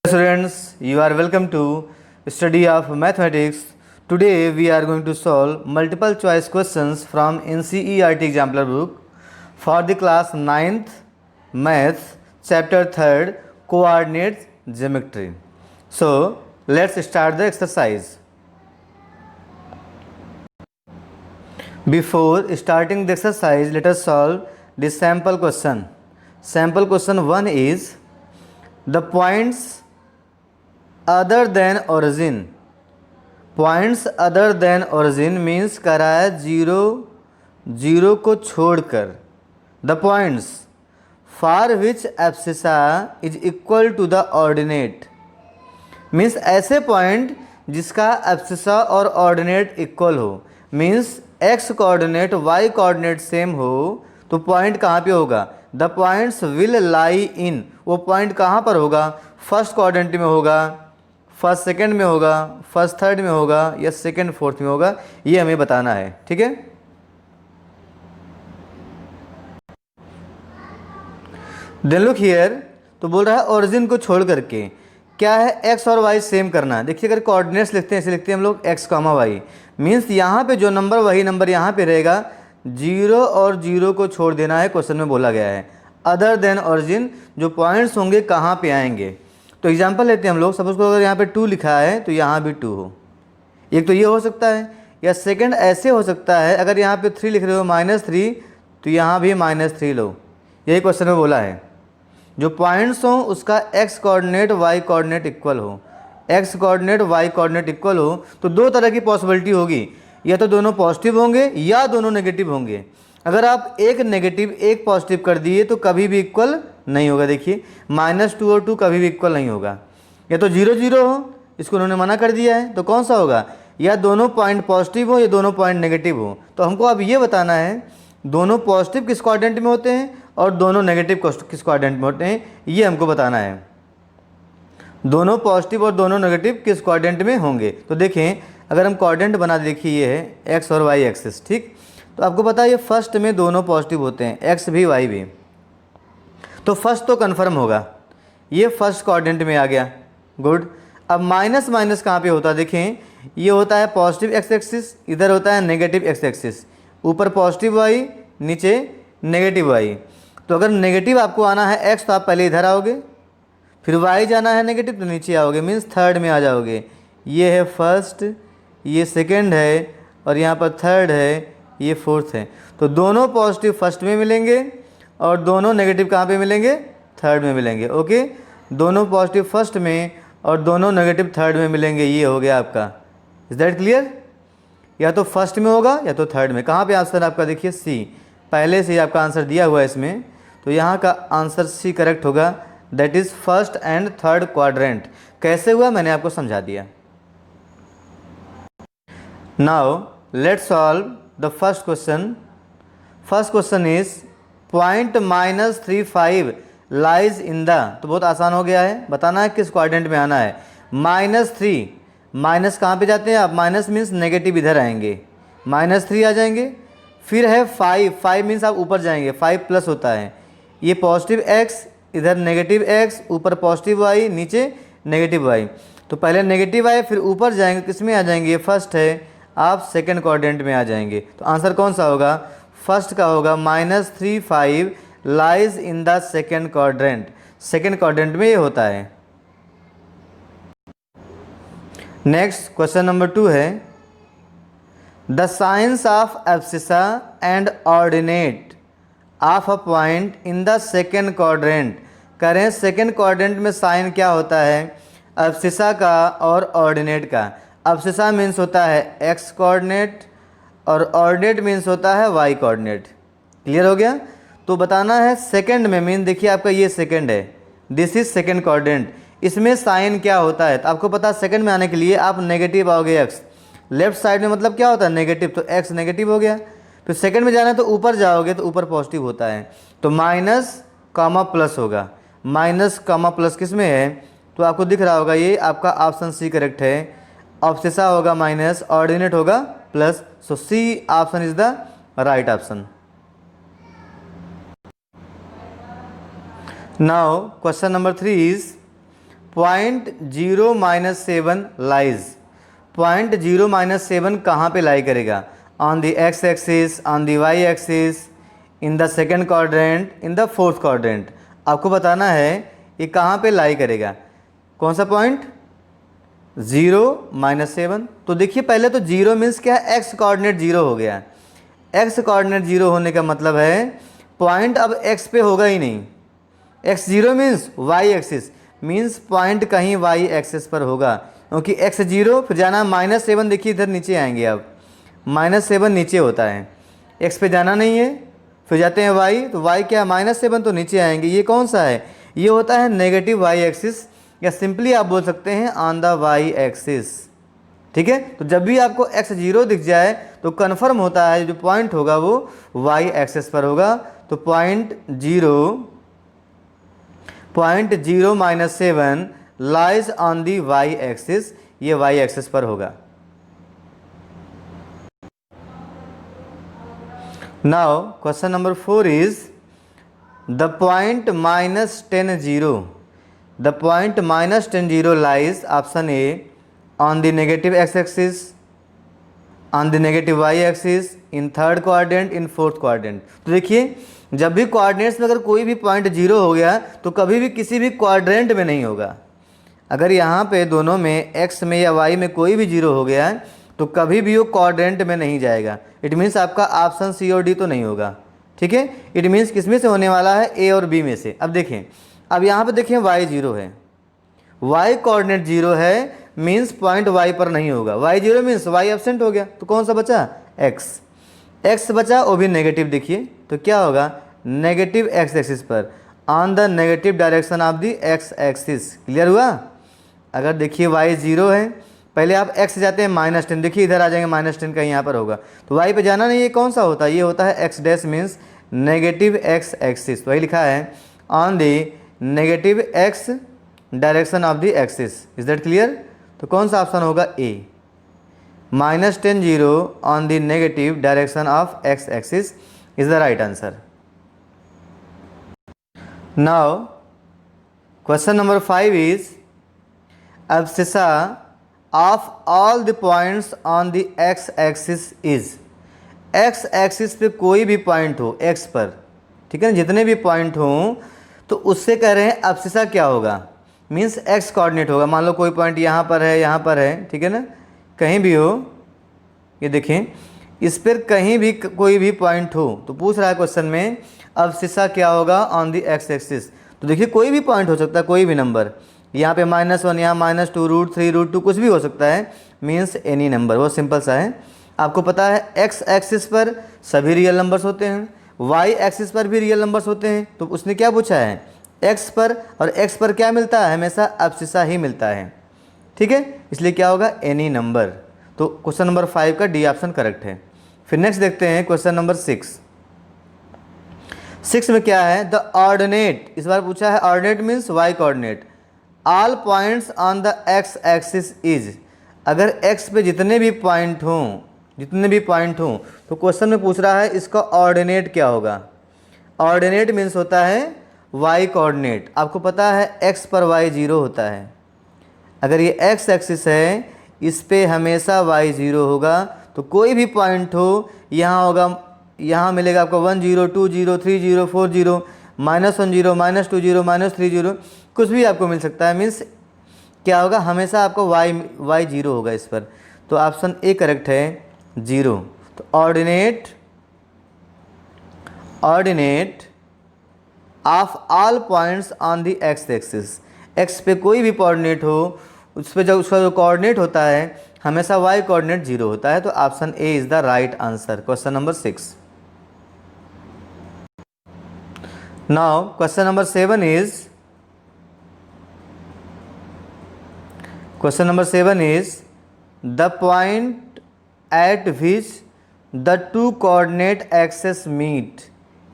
Students, you are welcome to study of mathematics. Today we are going to solve multiple choice questions from NCERT exemplar book for the class 9th maths chapter 3rd coordinates geometry. So let's start the exercise. Before starting the exercise, let us solve the sample question. Sample question 1 is the points other than origin. Points other than origin means करा है zero को छोड़कर. The points for which abscissa is equal to the ordinate means ऐसे point जिसका abscissa और ordinate equal हो. Means x coordinate Y coordinate same हो तो पॉइंट कहाँ पे होगा. The points will lie in. वो पॉइंट कहाँ पर होगा. फर्स्ट कोऑर्डिनेट में होगा, फर्स्ट सेकंड में होगा, फर्स्ट थर्ड में होगा या सेकंड फोर्थ में होगा. ये हमें बताना है. ठीक है. Then look here. तो बोल रहा है ओरिजिन को छोड़ करके क्या है एक्स और वाई सेम करना है. देखिए अगर कोऑर्डिनेट्स लिखते हैं ऐसे लिखते हैं हम लोग एक्स कामा वाई. मीन्स यहाँ पे जो नंबर वही नंबर यहाँ पे रहेगा. जीरो और जीरो को छोड़ देना है. क्वेश्चन में बोला गया है अदर देन ओरिजिन जो पॉइंट्स होंगे कहाँ पे आएंगे. तो एग्जांपल लेते हैं हम लोग. सपोज को अगर यहाँ पे 2 लिखा है तो यहाँ भी 2 हो. एक तो ये हो सकता है या सेकंड ऐसे हो सकता है अगर यहाँ पे 3 लिख रहे हो -3 तो यहाँ भी -3 लो. यही क्वेश्चन में बोला है जो पॉइंट्स हो उसका X coordinate Y coordinate equal हो. X coordinate Y coordinate equal हो तो दो तरह की पॉसिबिलिटी होगी. या तो दोनों पॉजिटिव होंगे या दोनों नेगेटिव होंगे. अगर आप एक नेगेटिव एक पॉजिटिव कर दिए तो कभी भी इक्वल नहीं होगा. देखिए -2 और 2 कभी भी इक्वल नहीं होगा. या तो 0 0 हो, इसको उन्होंने मना कर दिया है. तो कौन सा होगा. या दोनों पॉइंट पॉजिटिव हो या दोनों पॉइंट नेगेटिव हो. तो हमको अब ये बताना है दोनों पॉजिटिव किस क्वाड्रेंट में होते हैं और दोनों नेगेटिव किस क्वाड्रेंट में होते हैं. ये हमको बताना है. दोनों पॉजिटिव और दोनों नेगेटिव किस क्वाड्रेंट में होंगे. तो देखें अगर हम क्वाड्रेंट बना देखिए ये है एक्स और वाई एक्सिस. ठीक. तो आपको पता है ये फर्स्ट में दोनों पॉजिटिव होते हैं एक्स भी वाई भी. तो फर्स्ट तो कन्फर्म होगा. ये फर्स्ट क्वाड्रेंट में आ गया. गुड. अब माइनस माइनस कहाँ पे होता है. देखें ये होता है पॉजिटिव एक्स एक्सिस, इधर होता है नेगेटिव एक्स एक्सिस. ऊपर पॉजिटिव वाई नीचे नेगेटिव वाई. तो अगर नेगेटिव आपको आना है एक्स तो आप पहले इधर आओगे, फिर वाई जाना है नेगेटिव तो नीचे आओगे. मीन्स थर्ड में आ जाओगे. ये है फर्स्ट, ये सेकेंड है और यहाँ पर थर्ड है, ये फोर्थ है. तो दोनों पॉजिटिव फर्स्ट में मिलेंगे और दोनों नेगेटिव कहाँ पे मिलेंगे. थर्ड में मिलेंगे. ओके. दोनों पॉजिटिव फर्स्ट में और दोनों नेगेटिव थर्ड में मिलेंगे. ये हो गया आपका. Is that clear. या तो फर्स्ट में होगा या तो थर्ड में. कहाँ पे आंसर आपका देखिए सी. पहले से ही आपका आंसर दिया हुआ है इसमें. तो यहाँ का आंसर सी करेक्ट होगा. That is first and third quadrant. कैसे हुआ मैंने आपको समझा दिया. Now let's solve the first question. First question is point -35 lies in the. तो बहुत आसान हो गया है. बताना है किस क्वाड्रेंट में आना है. -3 माइनस कहाँ पे जाते हैं आप. माइनस मीन्स नेगेटिव इधर आएंगे. -3 आ जाएंगे. फिर है 5 मीन्स आप ऊपर जाएंगे. 5 प्लस होता है. ये पॉजिटिव एक्स इधर नेगेटिव एक्स ऊपर पॉजिटिव वाई नीचे नेगेटिव वाई. तो पहले नेगेटिव आए फिर ऊपर जाएंगे. किस में आ जाएंगे. ये फर्स्ट है. आप सेकंड क्वाड्रेंट में आ जाएंगे. तो आंसर कौन सा होगा. फर्स्ट का होगा. -35 lies in the second quadrant. Second quadrant में ये होता है. नेक्स्ट क्वेश्चन नंबर 2 है the science of abscissa and ordinate of a point in the second quadrant. करें सेकंड क्वाड्रेंट में साइन क्या होता है एब्सिसा का और ऑर्डिनेट का. एब्सिसा मीन्स होता है एक्स कोऑर्डिनेट और ऑर्डिनेट मीन्स होता है वाई कोऑर्डिनेट. क्लियर हो गया. तो बताना है सेकंड में. मीन देखिए आपका ये सेकंड है. This is second quadrant. इसमें साइन क्या होता है. तो आपको पता है सेकंड में आने के लिए आप नेगेटिव आओगे एक्स. लेफ्ट साइड में मतलब क्या होता है नेगेटिव. तो एक्स नेगेटिव हो गया. फिर सेकंड में जाना है तो ऊपर जाओगे तो ऊपर पॉजिटिव होता है. तो माइनस कॉमा प्लस होगा. माइनस कॉमा प्लस किस में है. तो आपको दिख रहा होगा ये आपका ऑप्शन सी करेक्ट है. ऑब्सेसा होगा माइनस, ऑर्डिनेट होगा plus. So C option is the right option. Now question number 3 is 0.0-7 lies, 0.0-7 कहाँ पे लाई करेगा? On the x axis, on the y axis, in the second quadrant, in the fourth quadrant. आपको बताना है ये कहाँ पे लाई करेगा, कौन सा पॉइंट? 0-7। तो देखिए पहले तो 0 मीन्स क्या है, एक्स कोऑर्डिनेट 0 हो गया। एक्स कोऑर्डिनेट 0 होने का मतलब है पॉइंट अब एक्स पे होगा ही नहीं। X 0 means y axis, means point कहीं वाई एक्सिस पर होगा, क्योंकि एक्स 0 फिर जाना -7। देखिए इधर नीचे आएंगे अब, -7 नीचे होता है, एक्स पे जाना नहीं है, फिर जाते हैं वाई, तो वाई क्या, -7 तो नीचे आएंगे। ये कौन सा है? ये होता है नेगेटिव वाई एक्सिस, या सिंपली आप बोल सकते हैं ऑन द वाई एक्सिस। ठीक है, तो जब भी आपको x 0 दिख जाए तो कन्फर्म होता है जो पॉइंट होगा वो y एक्सिस पर होगा। तो point 0.0-7 lies on the y axis, ये y एक्सिस पर होगा। Now question number 4 is the point -10 0, the point -10 0 lies option A on the negative x axis, on the negative y axis, in third quadrant, in fourth quadrant। तो देखिए जब भी coordinates में अगर कोई भी पॉइंट 0 हो गया तो कभी भी किसी भी क्वाड्रेंट में नहीं होगा। अगर यहाँ पे दोनों में x में या y में कोई भी 0 हो गया है तो कभी भी वो क्वाड्रेंट में नहीं जाएगा। इट मीन्स आपका ऑप्शन सी और डी तो नहीं होगा। ठीक है, इट मीन्स किस में से होने वाला है, ए और बी में से। अब देखें, अब यहाँ पे देखें y 0 है, y कोऑर्डिनेट 0 है, मीन्स पॉइंट y पर नहीं होगा। y 0 मीन्स y एब्सेंट हो गया, तो कौन सा बचा, x बचा, वो भी नेगेटिव। देखिए तो क्या होगा, नेगेटिव x एक्सिस पर, on the negative direction of the x axis. Clear हुआ? अगर देखिए y 0 है, पहले आप x जाते हैं -10, देखिए इधर आ जाएंगे -10 कहीं यहाँ पर होगा, तो y पे जाना नहीं। ये कौन सा होता है, ये होता है x dash, means negative x axis. वही लिखा है on the negative x direction of the axis. Is that clear? तो कौन सा ऑप्शन होगा, ए, -10 0 on the negative direction of x axis is the right answer. Now question number 5 is abscissa of all the points on the x axis is, x axis पे कोई भी point हो x पर, ठीक है ना, जितने भी पॉइंट हों तो उससे कह रहे हैं एब्सिसा क्या होगा, मीन्स x कोऑर्डिनेट होगा। मान लो कोई पॉइंट यहाँ पर है, यहाँ पर है, ठीक है ना, कहीं भी हो, ये देखें इस पर कहीं भी कोई भी पॉइंट हो तो पूछ रहा है क्वेश्चन में एब्सिसा क्या होगा ऑन द x एक्सिस। तो देखिए कोई भी पॉइंट हो सकता है, कोई भी नंबर, यहाँ पे -1, यहाँ -2, √3, √2 कुछ भी हो सकता है, मीन्स एनी नंबर। वो सिंपल सा है। आपको पता है x एक्सिस पर सभी रियल नंबर्स होते हैं, y एक्सिस पर भी रियल नंबर्स होते हैं। तो उसने क्या पूछा है, x पर, और x पर क्या मिलता है, हमेशा एब्सिसा ही मिलता है। ठीक है, इसलिए क्या होगा, एनी नंबर। तो क्वेश्चन नंबर 5 का डी ऑप्शन करेक्ट है। फिर नेक्स्ट देखते हैं क्वेश्चन नंबर 6। 6 में क्या है, द ऑर्डिनेट, इस बार पूछा है ordinate means y coordinate, all points on the x axis is. अगर x पे जितने भी पॉइंट हों, तो क्वेश्चन में पूछ रहा है इसका ऑर्डिनेट क्या होगा। ऑर्डिनेट मीन्स होता है y कोऑर्डिनेट। आपको पता है x पर y 0 होता है। अगर ये x एक्सिस है, इस पे हमेशा y 0 होगा। तो कोई भी पॉइंट हो, यहाँ होगा, यहाँ मिलेगा आपको 1 0 2 0 3 0 4 0 -1 0 -2 0 -3 0, कुछ भी आपको मिल सकता है। मीन्स क्या होगा, हमेशा आपको y 0 होगा इस पर। तो ऑप्शन ए करेक्ट है, 0। तो ordinate of all points on the x axis, x पे कोई भी कोऑर्डिनेट हो, उस पर जब उसका जो कोऑर्डिनेट होता है हमेशा y कोऑर्डिनेट 0 होता है। तो option A is the right answer, question number 6। Now question number 7 is, question number 7 is the point at which the two coordinate axes meet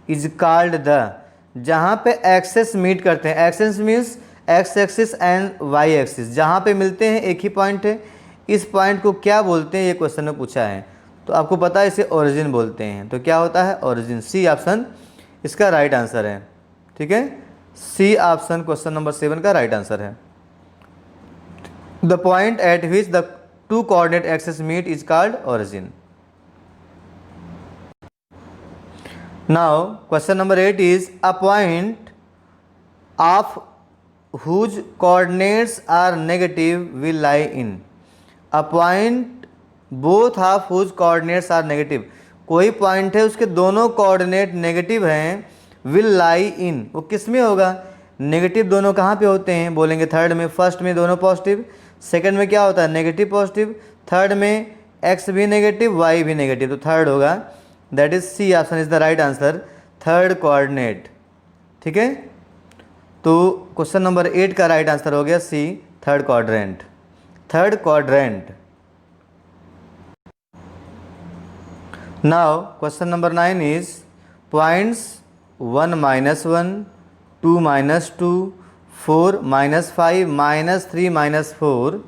is called the. जहाँ पे एक्सेस मीट करते हैं, axes means x axis and y axis, जहाँ पे मिलते हैं एक ही point है, इस पॉइंट को क्या बोलते हैं, ये क्वेश्चन में पूछा है। तो आपको पता है इसे ओरिजिन बोलते हैं। तो क्या होता है, ओरिजिन। सी ऑप्शन इसका राइट आंसर है। ठीक है, सी ऑप्शन क्वेश्चन नंबर 7 का राइट आंसर है। The point at which the two coordinate axis meet is called origin. Now question number 8 is a point of whose coordinates are negative will lie in. A point both of whose coordinates are negative. कोई point है उसके दोनों coordinate negative हैं, will lie in. वो किस में होगा? Negative दोनों कहाँ पे होते हैं? बोलेंगे थर्ड में. फर्स्ट में दोनों पॉजिटिव, सेकंड में क्या होता है? नेगेटिव पॉजिटिव, थर्ड में x भी नेगेटिव y भी नेगेटिव. तो थर्ड होगा, that is C option is the right answer, third coordinate. ठीक है, तो क्वेश्चन नंबर 8 का राइट आंसर हो गया C, third quadrant. Third quadrant. Now question number 9 is points 1 -1, 2 -2, 4 -5 -3 -4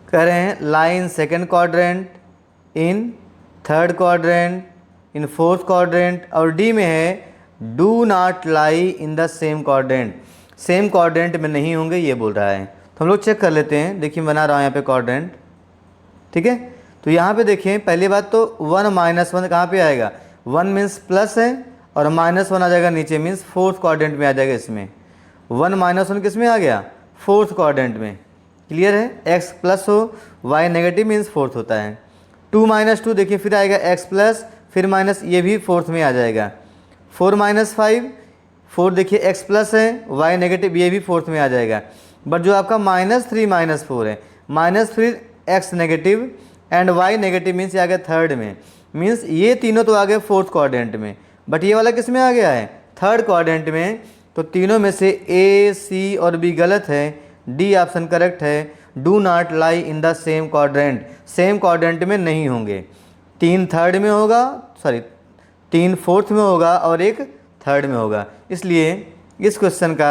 कह रहे हैं line second quadrant, in third quadrant, in fourth quadrant, और डी में है do not lie in the same quadrant. Same quadrant में नहीं होंगे ये बोल रहा है. तो हम लोग चेक कर लेते हैं. देखिए बना रहा हूँ यहाँ पे क्वाड्रेंट. ठीक है, तो यहाँ पे देखिए पहली बात तो 1 -1 कहाँ पे आएगा? 1 मीन्स प्लस है और -1 आ जाएगा नीचे, मीन्स फोर्थ क्वाड्रेंट में आ जाएगा. इसमें 1 -1 किस में आ गया? फोर्थ क्वाड्रेंट में. क्लियर है, x प्लस हो y नेगेटिव मीन्स फोर्थ होता है. 2 -2 देखिए फिर आएगा x प्लस फिर माइनस, ये भी फोर्थ में आ जाएगा. 4 -5, 4 देखिए x प्लस है y नेगेटिव, ये भी फोर्थ में आ जाएगा. बट जो आपका -3 -4 है, -3 x negative and y negative means ये आ गया थर्ड में. मीन्स ये तीनों तो आ गए फोर्थ क्वाड्रेंट में, बट ये वाला किस में आ गया है? थर्ड क्वाड्रेंट में. तो तीनों में से A, C और B गलत है, डी ऑप्शन करेक्ट है. Do not lie in the same quadrant, same quadrant में नहीं होंगे. 3 थर्ड में होगा, सॉरी 3 फोर्थ में होगा और 1 थर्ड में होगा. इसलिए इस क्वेश्चन का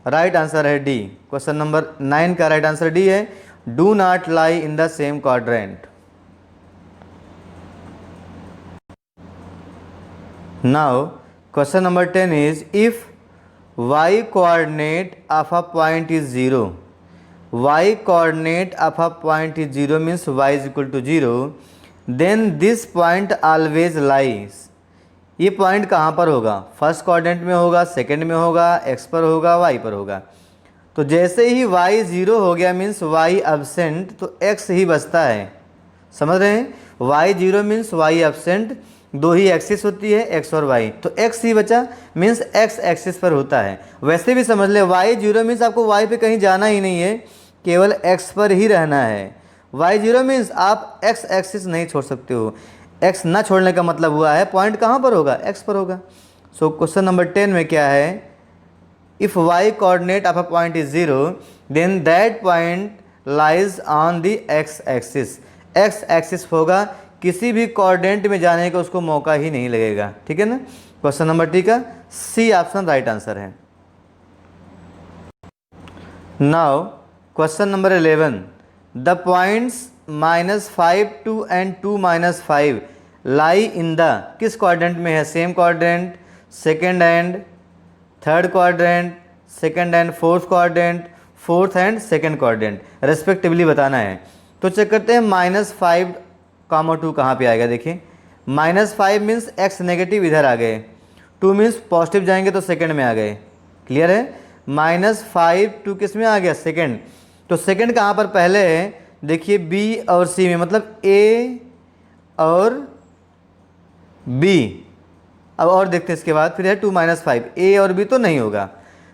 राइट आंसर है डी. क्वेश्चन नंबर 9 का राइट आंसर डी है, do not lie in the same quadrant. Now question number 10 is if y coordinate of a point is 0, y coordinate of a point is 0 means y is equal to 0, then this point always lies. ये point कहाँ पर होगा? First quadrant में होगा, second में होगा, x पर होगा, y पर होगा. तो जैसे ही y 0 हो गया मीन्स y एब्सेंट, तो x ही बचता है. समझ रहे हैं? y 0 मीन्स y एब्सेंट, दो ही एक्सिस होती है x और y, तो x ही बचा मीन्स x एक्सिस पर होता है. वैसे भी समझ ले y 0 मीन्स आपको y पे कहीं जाना ही नहीं है, केवल x पर ही रहना है. y 0 मीन्स आप x एक्सिस नहीं छोड़ सकते हो. x ना छोड़ने का मतलब हुआ है पॉइंट कहाँ पर होगा? x पर होगा. सो क्वेश्चन नंबर 10 में क्या है? If y coordinate of a point is 0 then that point lies on the x axis. x axis होगा, किसी भी कोऑर्डिनेट में जाने का उसको मौका ही नहीं लगेगा. ठीक है ना? क्वेश्चन नंबर टी का सी ऑप्शन राइट आंसर है. Now question number 11, the points -5 2 and 2 -5 lie in the, किस क्वाड्रेंट में है? Same quadrant, second and third quadrant, second and fourth quadrant, fourth and second quadrant respectively बताना है. तो check करते हैं -5, -2 कहाँ पे आएगा? देखिए -5 मीन्स x नेगेटिव इधर आ गए, 2 मीन्स पॉजिटिव जाएंगे तो सेकंड में आ गए. क्लियर है? -5 2 किस में आ गया? सेकंड. तो सेकंड कहाँ पर पहले है? देखिए B और C में, मतलब A और B. अब और देखते हैं इसके बाद फिर है 2 -5, A और B तो नहीं होगा.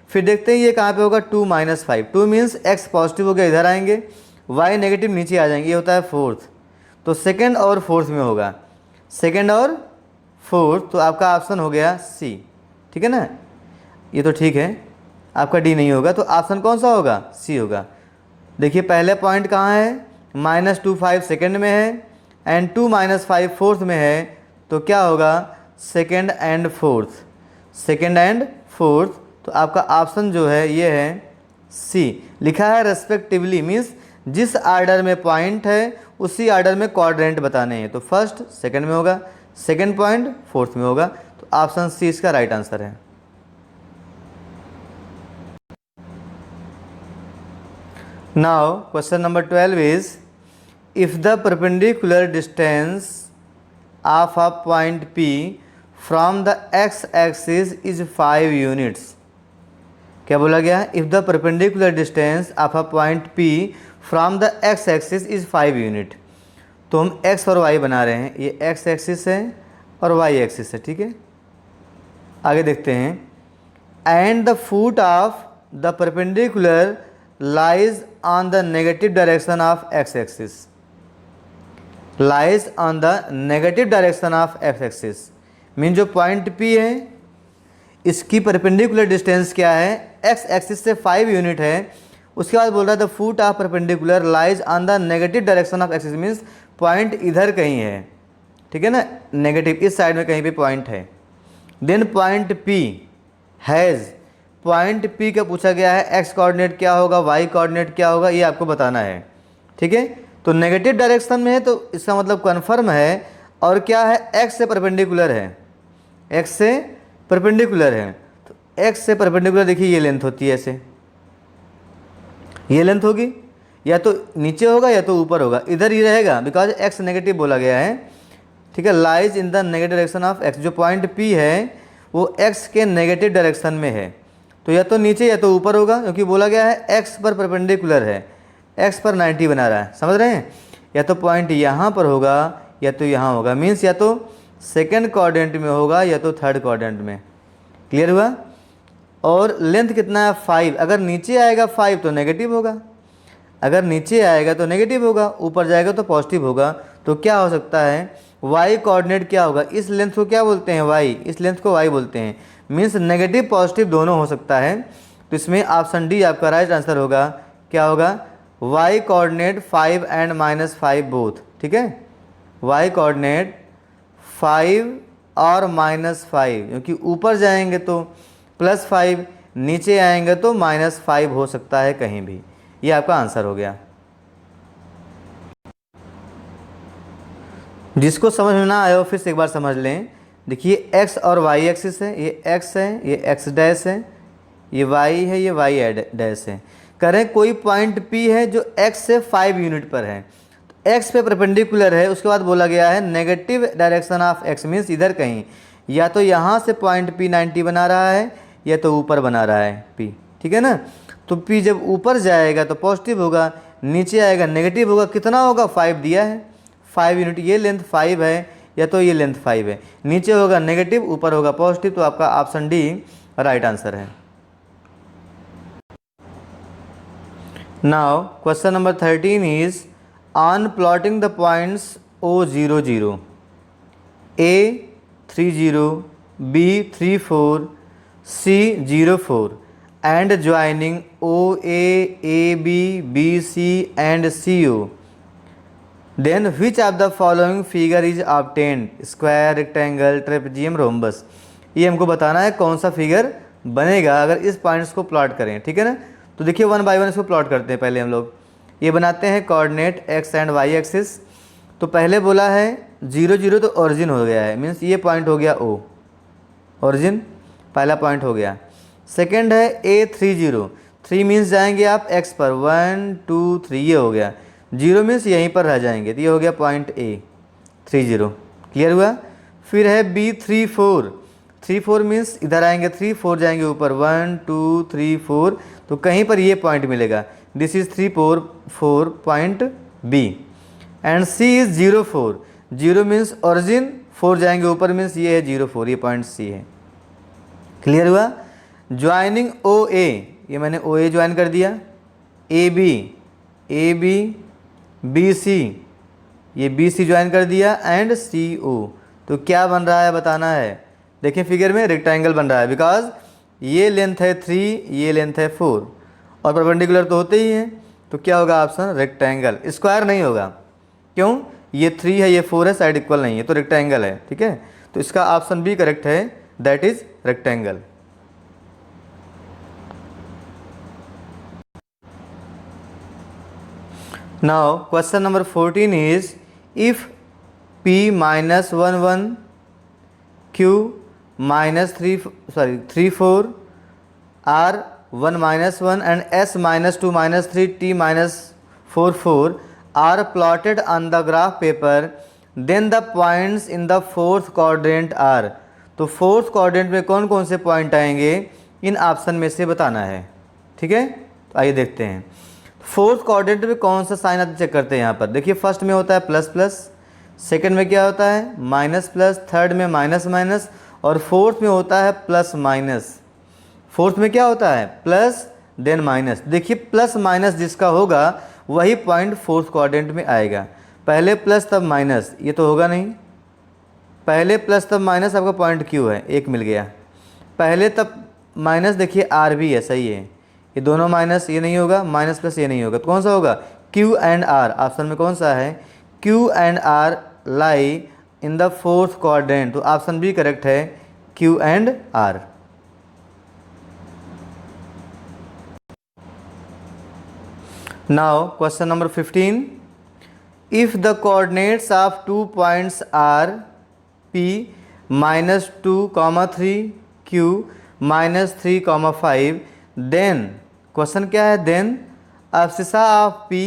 फिर देखते हैं ये कहाँ पे होगा? 2 -5, 2 मीन्स x पॉजिटिव हो गया इधर आएंगे, y नेगेटिव नीचे आ जाएंगे, ये होता है फोर्थ. तो सेकंड और फोर्थ में होगा, सेकंड और फोर्थ. तो आपका ऑप्शन हो गया सी. ठीक है ना? ये तो ठीक है, आपका डी नहीं होगा. तो ऑप्शन कौन सा होगा? सी होगा. देखिए पहले पॉइंट कहाँ है? -2 सेकंड में है एंड 2 -5 फोर्थ में है. तो क्या होगा? Second and fourth, second and fourth. तो आपका ऑप्शन जो है ये है सी. लिखा है रेस्पेक्टिवली, मीन्स जिस आर्डर में पॉइंट है उसी आर्डर में क्वाड्रेंट बताने हैं. तो फर्स्ट सेकंड में होगा, सेकंड पॉइंट फोर्थ में होगा. तो ऑप्शन सी इसका राइट आंसर है. Now question number 12 is, if the perpendicular distance of a point P from the x axis is 5 units. क्या बोला गया? If the perpendicular distance of a point P from the x axis is 5 unit. तो हम x और y बना रहे हैं, ये x एक्सिस है और y एक्सिस है, ठीक है. आगे देखते हैं. And the foot of the perpendicular lies on the negative direction of x axis. Lies on the negative direction of x axis mean जो पॉइंट P है इसकी परपेंडिकुलर डिस्टेंस क्या है? x एक्सिस से 5 यूनिट है. उसके बाद बोल रहा है the foot of perpendicular lies on the negative direction of axis means point इधर कहीं है, ठीक है ना, नेगेटिव इस साइड में कहीं पे पॉइंट है. Then point P has, point P का पूछा गया है x कोऑर्डिनेट क्या होगा, y कोऑर्डिनेट क्या होगा, ये आपको बताना है, ठीक है. तो नेगेटिव डायरेक्शन में है तो इसका मतलब कन्फर्म है. और क्या है? x से परपेंडिकुलर है, x से परपेंडिकुलर है. तो x से परपेंडिकुलर देखिए ये लेंथ होती है, ऐसे ये लेंथ होगी, या तो नीचे होगा या तो ऊपर होगा, इधर ही रहेगा बिकॉज x नेगेटिव बोला गया है, ठीक है. Lies in the negative direction of x, जो पॉइंट P है वो x के नेगेटिव डायरेक्शन में है, तो या तो नीचे या तो ऊपर होगा, क्योंकि बोला गया है x पर परपेंडिकुलर है, x पर 90 बना रहा है, समझ रहे हैं. या तो पॉइंट यहाँ पर होगा या तो यहाँ होगा, मीन्स या तो सेकंड क्वाड्रेंट में होगा या तो थर्ड क्वाड्रेंट में. क्लियर हुआ. और लेंथ कितना है? 5. अगर नीचे आएगा 5 तो नेगेटिव होगा, अगर नीचे आएगा तो नेगेटिव होगा, ऊपर जाएगा तो पॉजिटिव होगा. तो क्या हो सकता है? y कोऑर्डिनेट क्या होगा? इस लेंथ को क्या बोलते हैं? y. इस लेंथ को y बोलते हैं, मीन्स नेगेटिव पॉजिटिव दोनों हो सकता है. तो इसमें ऑप्शन डी आपका राइट आंसर होगा. क्या होगा? y कोऑर्डिनेट 5 एंड -5 बोथ, ठीक है. y कोऑर्डिनेट 5 और -5, क्योंकि ऊपर जाएंगे तो +5, नीचे आएंगे तो -5 हो सकता है कहीं भी. ये आपका आंसर हो गया. जिसको समझ में ना आया हो फिर से एक बार समझ लें. देखिए x और y एक्सिस है, ये x है, ये x डैश है, ये y है, ये y डैश है. करें कोई पॉइंट P है जो x से 5 यूनिट पर है, तो x पे परपेंडिकुलर है. उसके बाद बोला गया है negative direction of x means इधर कहीं, या तो यहाँ से पॉइंट P 90 बना रहा है या तो ऊपर बना रहा है P, ठीक है ना. तो P जब ऊपर जाएगा तो पॉजिटिव होगा, नीचे आएगा नेगेटिव होगा. कितना होगा? 5 दिया है, 5 यूनिट. ये लेंथ 5 है या तो ये लेंथ 5 है. नीचे होगा नेगेटिव, ऊपर होगा पॉजिटिव. तो आपका ऑप्शन डी राइट आंसर है. Now question number 13 is on plotting the points O0 0, A 30, B 34, C 04 and joining OA, AB, BC and CO. Then which of the following figure is obtained? Square, rectangle, trapezium, rhombus. ये हमको बताना है कौन सा figure बनेगा अगर इस points को प्लॉट करें, ठीक है ना. तो देखिए 1 बाय 1 इसको प्लॉट करते हैं. पहले हम लोग ये बनाते हैं coordinate x and y axis. तो पहले बोला है 0 0 तो ओरिजिन हो गया है, मीन्स ये पॉइंट हो गया O, ओरिजिन पहला पॉइंट हो गया. सेकंड है A 30, 3 मीन्स जाएंगे आप x पर, 1 2 3 ये हो गया. 0 मीन्स यहीं पर रह जाएंगे, तो ये हो गया पॉइंट A 30. क्लियर हुआ. फिर है B 34, 3 4 मीन्स इधर आएंगे 3 4 जाएंगे ऊपर, 1 2 3 4, तो कहीं पर ये पॉइंट मिलेगा. This is 3 4 4 point B. And C is 0 4, 0 means origin, 4 जाएंगे ऊपर मीन्स ये है 0 4, ये पॉइंट C है. क्लियर हुआ. ज्वाइनिंग OA, ये मैंने OA ज्वाइन कर दिया. AB, AB, BC, ये BC ज्वाइन कर दिया एंड CO. तो क्या बन रहा है बताना है. देखिए फिगर में रेक्टेंगल बन रहा है बिकॉज ये लेंथ है 3, ये लेंथ है 4 और परपेंडिकुलर तो होते ही हैं. तो क्या होगा ऑप्शन? रेक्टेंगल. स्क्वायर नहीं होगा, क्यों? ये 3 है, ये 4 है, साइड इक्वल नहीं है, तो रेक्टेंगल है, ठीक है. तो इसका ऑप्शन बी करेक्ट है, that is rectangle. Now question number 14 is if P -1 1 Q -3 4 are 1 -1 and s -2 -3 t -4 4 are plotted on the graph paper, then the points in the fourth quadrant are। तो fourth quadrant में कौन कौन से point आएंगे, इन option में से बताना है। ठीक है, तो आइए देखते हैं फोर्थ क्वाड्रेंट में कौन सा साइन आता है, चेक करते हैं। यहाँ पर देखिए फर्स्ट में होता है प्लस प्लस, सेकंड में क्या होता है माइनस प्लस, थर्ड में माइनस माइनस, और फोर्थ में होता है प्लस माइनस। फोर्थ में क्या होता है प्लस देन माइनस। देखिए प्लस माइनस जिसका होगा वही पॉइंट फोर्थ क्वाड्रेंट में आएगा। पहले प्लस तब माइनस, ये तो होगा नहीं। पहले प्लस तब माइनस, आपका पॉइंट क्यू है, एक मिल गया। पहले तब माइनस, देखिए आर भी है, सही है। ये दोनों माइनस, ये नहीं होगा, माइनस प्लस ये नहीं होगा, तो कौन सा होगा क्यू एंड आर। ऑप्शन में कौन सा है Q and R lie in the fourth quadrant, तो ऑप्शन बी करेक्ट है Q and R. Now question number 15, if the coordinates of 2 points are P -2, 3 Q -3, 5, then question क्या है, then abscissa of P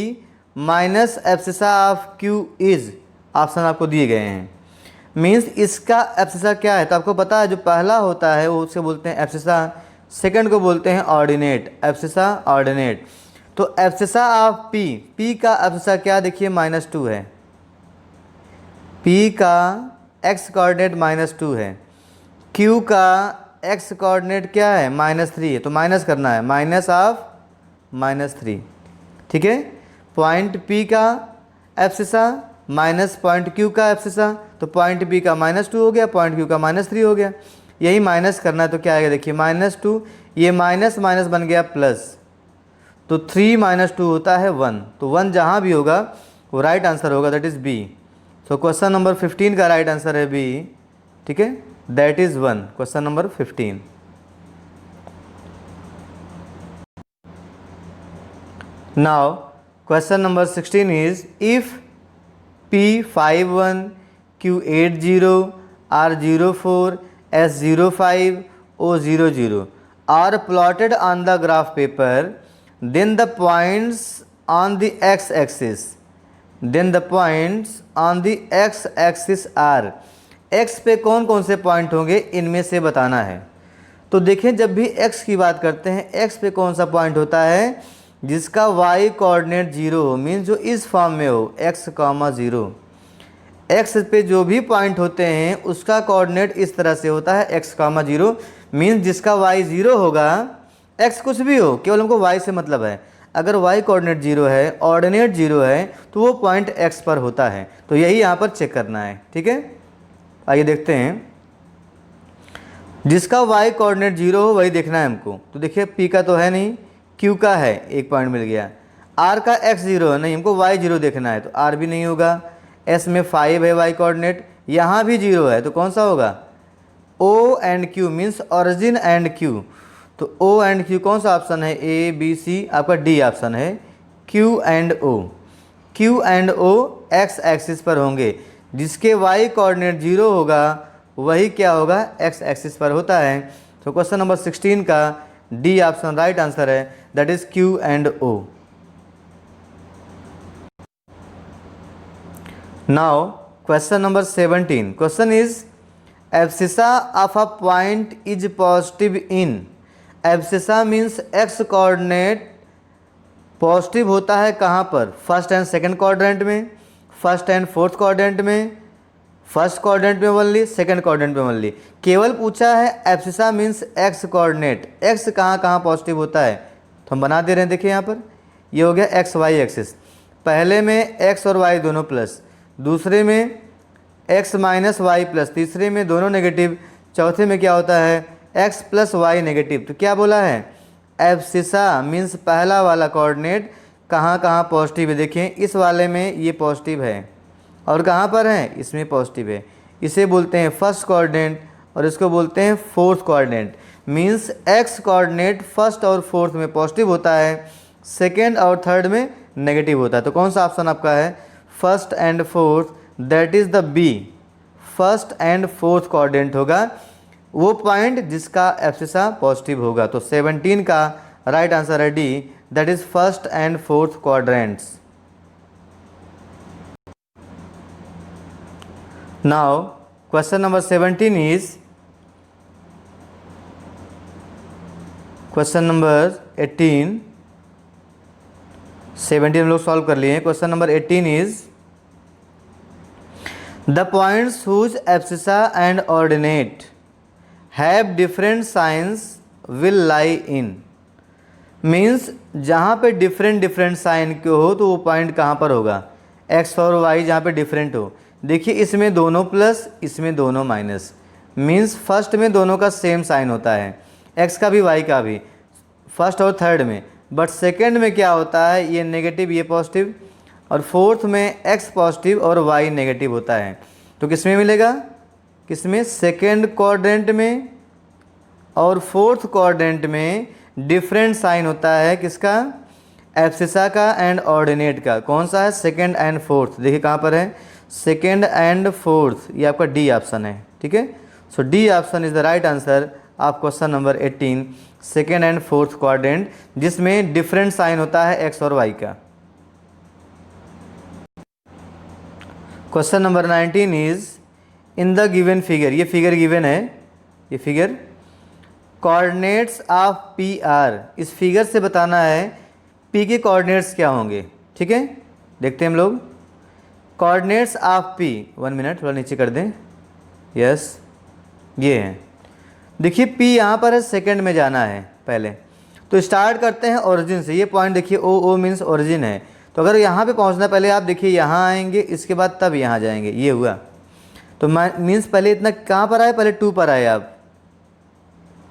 minus abscissa of Q is. Option आपको दिए गए हैं, means इसका abscissa क्या है, तो आपको पता है जो पहला होता है वो उससे बोलते हैं एब्सिसा, सेकंड को बोलते हैं ऑर्डिनेट, एब्सिसा ऑर्डिनेट। तो एब्सिसा ऑफ P का एब्सिसा क्या, देखिए -2 है, P का x कोऑर्डिनेट -2 है, Q का x कोऑर्डिनेट क्या है -3 है, तो माइनस करना है, माइनस ऑफ -3। ठीक है, पॉइंट P का एब्सिसा माइनस पॉइंट Q का एब्सिसा, तो पॉइंट P का -2 हो गया, पॉइंट Q का -3 हो गया। यही माइनस करना है, तो क्या आएगा देखिए -2, ये माइनस माइनस बन गया प्लस, तो 3 - 2 होता है 1, तो 1 जहाँ भी होगा वो राइट आंसर होगा, that is B. So question number 15 का राइट आंसर है बी। ठीक है, that is 1, question number 15। Now question number 16 is if P51 Q80 R04 S05 O00 are plotted on the graph paper, then the points on the x-axis are। x पे कौन कौन से point होंगे इनमें से बताना है। तो देखें जब भी x की बात करते हैं x पे कौन सा पॉइंट होता है जिसका y कोऑर्डिनेट 0 हो, मीन्स जो इस फॉर्म में हो x, 0। x पे जो भी पॉइंट होते हैं उसका कोऑर्डिनेट इस तरह से होता है x, 0, मीन्स जिसका y 0 होगा, x कुछ भी हो, केवल हमको y से मतलब है। अगर y कोऑर्डिनेट 0 है, ऑर्डिनेट 0 है, तो वो पॉइंट x पर होता है। तो यही यहाँ पर चेक करना है। ठीक है, आइए देखते हैं, जिसका y कोऑर्डिनेट 0 हो वही देखना है हमको। तो देखिए p का तो है नहीं, q का है, एक पॉइंट मिल गया। r का x 0 है नहीं, हमको y 0 देखना है, तो r भी नहीं होगा। s में 5 है y कोऑर्डिनेट, यहाँ भी 0 है, तो कौन सा होगा o and q, means origin and q। तो O एंड Q कौन सा ऑप्शन है, A B C, आपका D ऑप्शन है Q and O। Q and O x axis पर होंगे, जिसके y कोऑर्डिनेट 0 होगा वही क्या होगा x एक्सिस पर होता है। तो क्वेश्चन नंबर 16 का D ऑप्शन राइट आंसर है, that is Q and O। Now question number 17, question is abscissa of a point is positive in. Abscissa means x coordinate positive होता है कहाँ पर, फर्स्ट एंड सेकंड क्वाड्रेंट में, first and fourth quadrant में, first quadrant में only, second quadrant में only. केवल पूछा है abscissa means x coordinate, x कहाँ कहाँ पॉजिटिव होता है, तो हम बना दे रहे हैं। देखिए यहाँ पर ये हो गया एक्स वाई एक्सिस, पहले में x और y दोनों प्लस, दूसरे में x माइनस वाई प्लस, तीसरे में दोनों नेगेटिव, चौथे में क्या होता है x प्लस वाई नेगेटिव। तो क्या बोला है एब्सिसा मीन्स पहला वाला कोऑर्डिनेट कहाँ कहाँ पॉजिटिव है। देखें इस वाले में ये पॉजिटिव है और कहाँ पर है, इसमें पॉजिटिव है। इसे बोलते हैं फर्स्ट कोऑर्डिनेट और इसको बोलते हैं fourth coordinate. Means x coordinate first और फोर्थ में पॉजिटिव होता है, सेकेंड और थर्ड में नेगेटिव होता है। तो कौन सा ऑप्शन आपका है first and fourth, that is the B. First and fourth coordinate होगा वो पॉइंट जिसका एब्सिसा पॉजिटिव होगा। तो 17 का राइट आंसर है D, that is first and fourth quadrants. Now question number 17 is, question number 18, 17 हम लोग सॉल्व कर लिए। Question number 18 is, the points whose abscissa and ordinate have different signs will lie in. Means जहाँ पे different sign के हो तो वो पॉइंट कहाँ पर होगा, एक्स और वाई जहाँ पे डिफरेंट हो। देखिए इसमें दोनों प्लस, इसमें दोनों माइनस, मीन्स फर्स्ट में दोनों का सेम साइन होता है, एक्स का भी वाई का भी, फर्स्ट और थर्ड में। बट सेकंड में क्या होता है, ये नेगेटिव ये पॉजिटिव, और फोर्थ में एक्स पॉजिटिव और वाई नेगेटिव होता है। तो किस में मिलेगा, किसमें, सेकेंड क्वाड्रेंट में और फोर्थ क्वाड्रेंट में डिफरेंट साइन होता है। किसका, एब्सिसा का एंड ऑर्डिनेट का। कौन सा है, सेकेंड एंड फोर्थ। देखिए कहाँ पर है, सेकेंड एंड फोर्थ, ये आपका डी ऑप्शन है। ठीक है, so D option is the right answer of question number 18, second and fourth quadrant, जिसमें डिफरेंट साइन होता है एक्स और वाई का। Question number 19 is, in the given figure, ये फिगर गिवन है, ये figure coordinates of P R, इस figure से बताना है पी के कोऑर्डिनेट्स क्या होंगे। ठीक है, देखते हैं हम लोग। कोऑर्डिनेट्स ऑफ पी, 1 मिनट थोड़ा नीचे कर दें, यस ये है। देखिए पी यहाँ पर है, सेकंड में जाना है पहले, तो स्टार्ट करते हैं ओरिजिन से। ये पॉइंट देखिए ओ मीन्स ओरिजिन है, तो अगर यहाँ पे पहुँचना पहले आप देखिए यहाँ आएंगे, इसके बाद तब यहाँ जाएंगे, ये हुआ। तो मीन्स पहले इतना कहाँ पर आए, पहले 2 पर आए। आप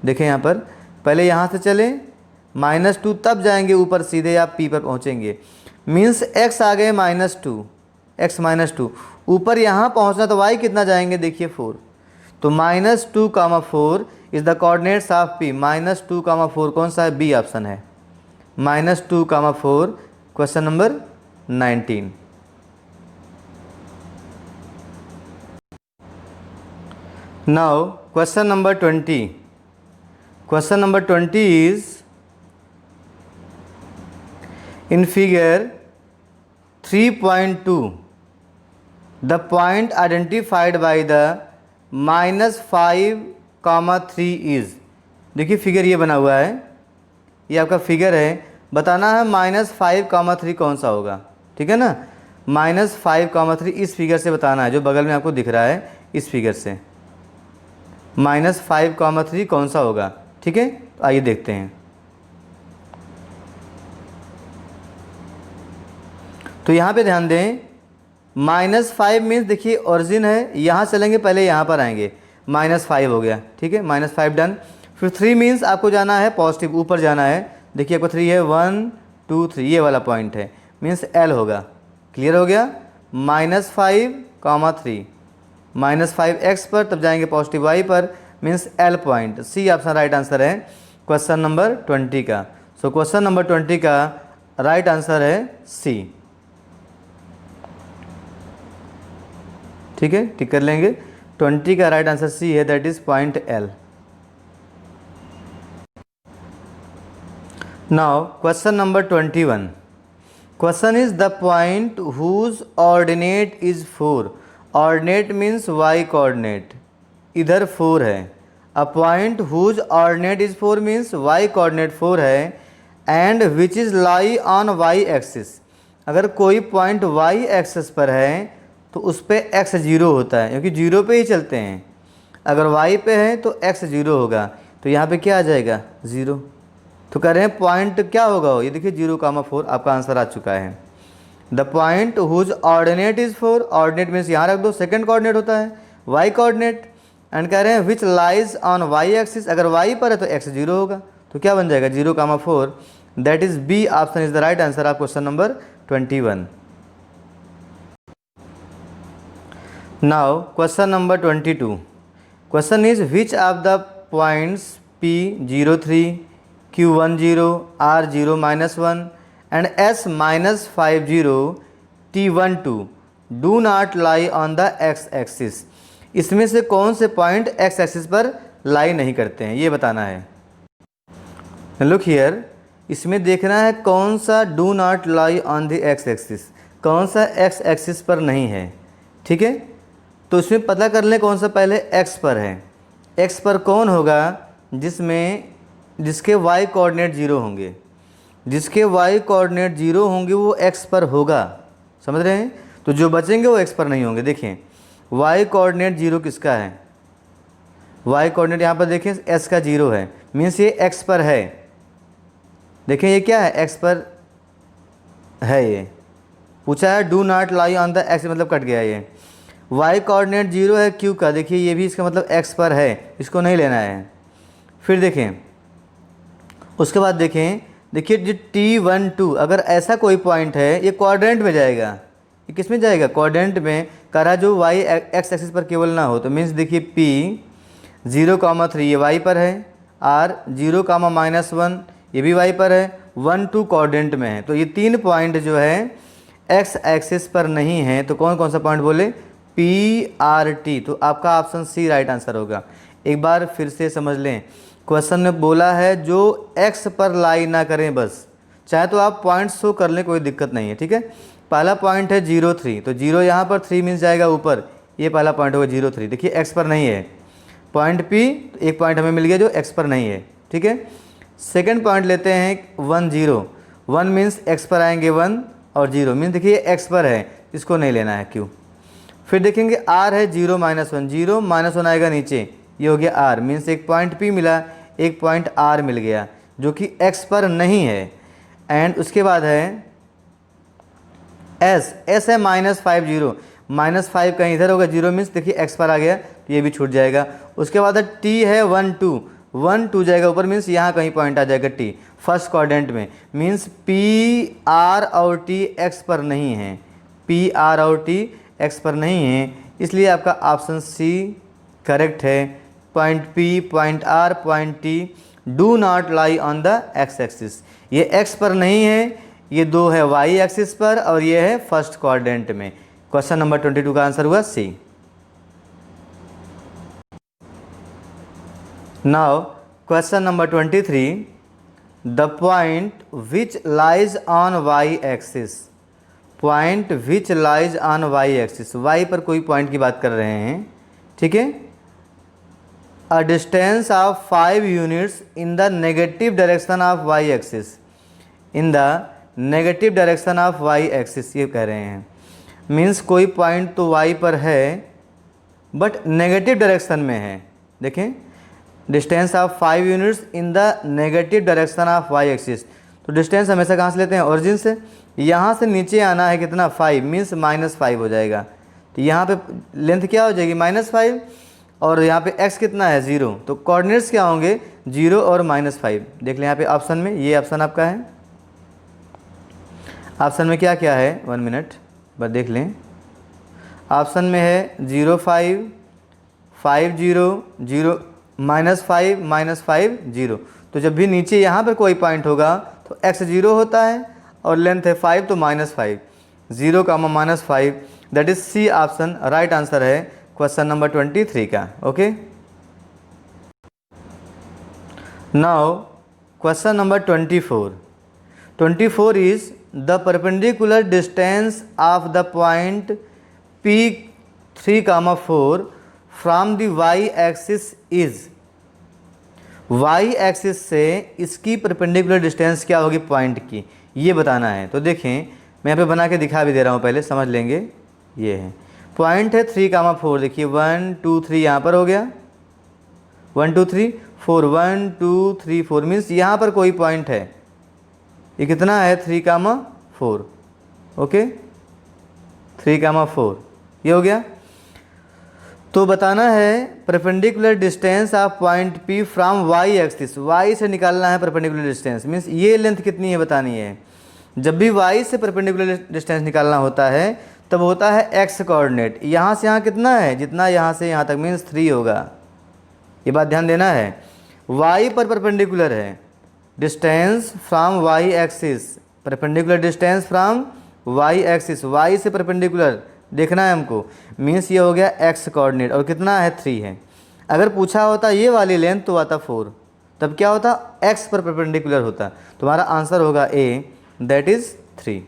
देखें यहाँ पर, पहले यहाँ से चले -2, तब जाएंगे ऊपर सीधे आप पी पर पहुँचेंगे। मीन्स x आ गए -2, x -2, ऊपर यहाँ पहुँचना तो y कितना जाएंगे, देखिए 4। तो -2, 4 is the coordinates of p। -2, 4 कौन सा है, बी ऑप्शन है, -2, 4, question number 19। Now question number 20, question number 20 is, in figure 3.2 the point identified by the -5, 3 is। देखिए फिगर ये बना हुआ है, ये आपका फिगर है, बताना है -5, 3 कौन सा होगा। ठीक है ना, -5, 3 इस फिगर से बताना है, जो बगल में आपको दिख रहा है इस फिगर से -5, 3 कौन सा होगा। ठीक है, तो आइए देखते हैं। तो यहाँ पे ध्यान दें, -5 मीन्स देखिए ओरिजिन है, यहाँ चलेंगे पहले यहाँ पर आएंगे, -5 हो गया। ठीक है, -5 डन। फिर 3 मीन्स आपको जाना है पॉजिटिव, ऊपर जाना है। देखिए आपको 3 है, 1 2 3, ये वाला पॉइंट है, मीन्स L होगा। क्लियर हो गया, -5, 3, -5x पर, तब जाएंगे पॉजिटिव y पर, means L point. C option right answer है क्वेश्चन नंबर 20 का। सो क्वेश्चन नंबर 20 का राइट आंसर है सी। ठीक है, टिक कर लेंगे, 20 का राइट आंसर सी है, that is point L। Now question number 21, question is the point whose ordinate is 4। Ordinate means y coordinate, इधर 4 है। A point whose ordinate is 4 means y coordinate 4 है, and which is lie on y axis. अगर कोई point y axis पर है तो उस पर x 0 होता है, क्योंकि 0 पे ही चलते हैं। अगर y पे है तो x 0 होगा, तो यहाँ पे क्या आ जाएगा, 0। तो कह रहे हैं पॉइंट क्या होगा, ये देखिए 0, 4 आपका आंसर आ चुका है। The point whose ordinate is 4, ordinate means यहाँ रख दो, सेकंड कोऑर्डिनेट होता है y कोऑर्डिनेट, एंड कह रहे हैं विच लाइज ऑन y एक्सिस। अगर y पर है तो x 0 होगा, तो क्या बन जाएगा, 0, 4, that is B option is the right answer of question number 21। Now question number 22, question is which of the points P03, Q10, R0 -1 and S -50, T12 do not lie on the x axis. इसमें से कौन से point x axis पर लाई नहीं करते हैं, ये बताना है। लुक हियर, इसमें देखना है कौन सा do not lie on the x axis, कौन सा एक्स एक्सिस पर नहीं है, ठीक है। तो इसमें पता कर लें कौन सा पहले एक्स पर है। एक्स पर कौन होगा, जिसके वाई कोऑर्डिनेट 0 होंगे, जिसके वाई कोऑर्डिनेट 0 होंगे वो एक्स पर होगा, समझ रहे हैं। तो जो बचेंगे वो एक्स पर नहीं होंगे। देखें वाई कोऑर्डिनेट 0 किसका है, वाई कोऑर्डिनेट यहाँ पर देखें एस का 0 है, मीन्स ये एक्स पर है। देखें ये क्या है, एक्स पर है। ये पूछा है do not lie on the x, मतलब कट गया ये। वाई कोऑर्डिनेट 0 है क्यू का, देखिए ये भी इसका मतलब एक्स पर है, इसको नहीं लेना है। फिर देखें उसके बाद देखिए जो T12 अगर ऐसा कोई पॉइंट है ये क्वाड्रेंट में जाएगा, ये किस में जाएगा, क्वाड्रेंट में। करा जो वाई एक्स एक्सिस पर केवल ना हो, तो मीन्स देखिए P 0,3 ये वाई पर है, R 0,-1 ये भी वाई पर है, 1 2 क्वाड्रेंट में है। तो ये 3 पॉइंट जो है एक्स एक्सिस पर नहीं है। तो कौन कौन सा पॉइंट बोले, PRT। तो आपका ऑप्शन सी राइट आंसर होगा। एक बार फिर से समझ लें, क्वेश्चन में बोला है जो एक्स पर लाई ना करें बस, चाहे तो आप पॉइंट शो कर लें, कोई दिक्कत नहीं है, ठीक है। पहला पॉइंट है 0 3, तो 0 यहाँ पर, 3 मीन्स जाएगा ऊपर, ये पहला पॉइंट होगा 0 3। देखिए एक्स पर नहीं है। पॉइंट P, एक पॉइंट हमें मिल गया जो एक्स पर नहीं है, ठीक है। सेकेंड पॉइंट लेते हैं 1 0, 1 मीन्स एक्स पर आएंगे 1 और 0 मीन्स देखिए एक्स पर है, इसको नहीं लेना है क्यों। फिर देखेंगे R है 0-1, 0-1 आएगा नीचे, ये हो गया R, मीन्स एक पॉइंट P मिला, एक पॉइंट R मिल गया जो कि x पर नहीं है। एंड उसके बाद है S है -5 0, -5 कहीं इधर होगा, 0 मीन्स देखिए x पर आ गया, तो ये भी छूट जाएगा। उसके बाद है T है 1 2 जाएगा ऊपर, मीन्स यहाँ कहीं पॉइंट आ जाएगा T फर्स्ट क्वाड्रेंट में, मीन्स P R और T x पर नहीं है, P R और T x पर नहीं है, इसलिए आपका ऑप्शन सी करेक्ट है। Point P, point R, point T do not lie on the x axis. ये x पर नहीं है, ये 2 है y एक्सिस पर और ये है फर्स्ट क्वाड्रेंट में। क्वेश्चन नंबर 22 का आंसर हुआ C. Now question number 23, the point which lies on y axis, point which lies on y axis, y पर कोई पॉइंट की बात कर रहे हैं, ठीक है। A distance of 5 units in the negative direction of y axis, in the negative direction of y axis, ये कह रहे हैं। मीन्स कोई पॉइंट तो y पर है बट नेगेटिव डायरेक्शन में है। देखें distance of 5 units in the negative direction of y axis, तो डिस्टेंस हमेशा कहाँ से लेते हैं, ओरिजिन से। यहाँ से नीचे आना है कितना, 5 मीन्स -5 हो जाएगा, तो यहाँ पे लेंथ क्या हो जाएगी -5, और यहाँ पे x कितना है 0, तो कोऑर्डिनेट्स क्या होंगे 0 और -5। देख लें यहाँ पे ऑप्शन में, ये ऑप्शन आपका है। ऑप्शन में क्या क्या है, 1 मिनट बस देख लें। ऑप्शन में है 0 5 5 0 0 -5 -5 0। तो जब भी नीचे यहाँ पर कोई पॉइंट होगा तो x 0 होता है और लेंथ है 5, तो -5, 0, -5, that is C option right answer है क्वेश्चन नंबर 23 का। Okay, now question number 24 is the perpendicular distance of the point P3,4 from the y axis is, y axis से इसकी परपेंडिकुलर डिस्टेंस क्या होगी पॉइंट की, ये बताना है। तो देखें मैं यहाँ पे बना के दिखा भी दे रहा हूँ, पहले समझ लेंगे। ये है पॉइंट है 3,4, देखिए 1 2 3 यहाँ पर हो गया, 1 2 3 4, 1 2 3 4 मीन्स यहाँ पर कोई पॉइंट है, ये कितना है 3,4, ओके 3,4 ये हो गया। तो बताना है perpendicular distance of point P from y axis, y से निकालना है परपेंडिकुलर डिस्टेंस, मीन्स ये लेंथ कितनी है बतानी है। जब भी y से परपेंडिकुलर डिस्टेंस निकालना होता है तब होता है x कोऑर्डिनेट, यहाँ से यहाँ कितना है, जितना यहाँ से यहाँ तक मीन्स 3 होगा, ये बात ध्यान देना है। y पर परपेंडिकुलर है distance from y axis, perpendicular distance from y axis, y से परपेंडिकुलर देखना है हमको, मीन्स ये हो गया x कोऑर्डिनेट और कितना है 3 है। अगर पूछा होता ये वाली लेंथ तो आता 4, तब क्या होता, x पर परपेंडिकुलर होता। तुम्हारा आंसर होगा A, that is 3।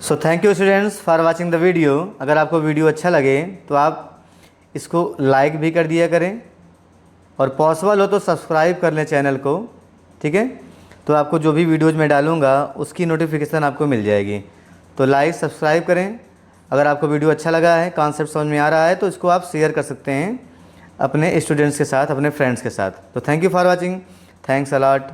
So thank you students for watching the video. अगर आपको वीडियो अच्छा लगे तो आप इसको लाइक भी कर दिया करें, और पॉसिबल हो तो सब्सक्राइब कर लें चैनल को, ठीक है। तो आपको जो भी वीडियोज़ मैं डालूँगा उसकी नोटिफिकेशन आपको मिल जाएगी। तो लाइक सब्सक्राइब करें। अगर आपको वीडियो अच्छा लगा है, कॉन्सेप्ट समझ में आ रहा है, तो इसको आप शेयर कर सकते हैं अपने स्टूडेंट्स के साथ, अपने फ्रेंड्स के साथ। तो thank you for watching, thanks a lot.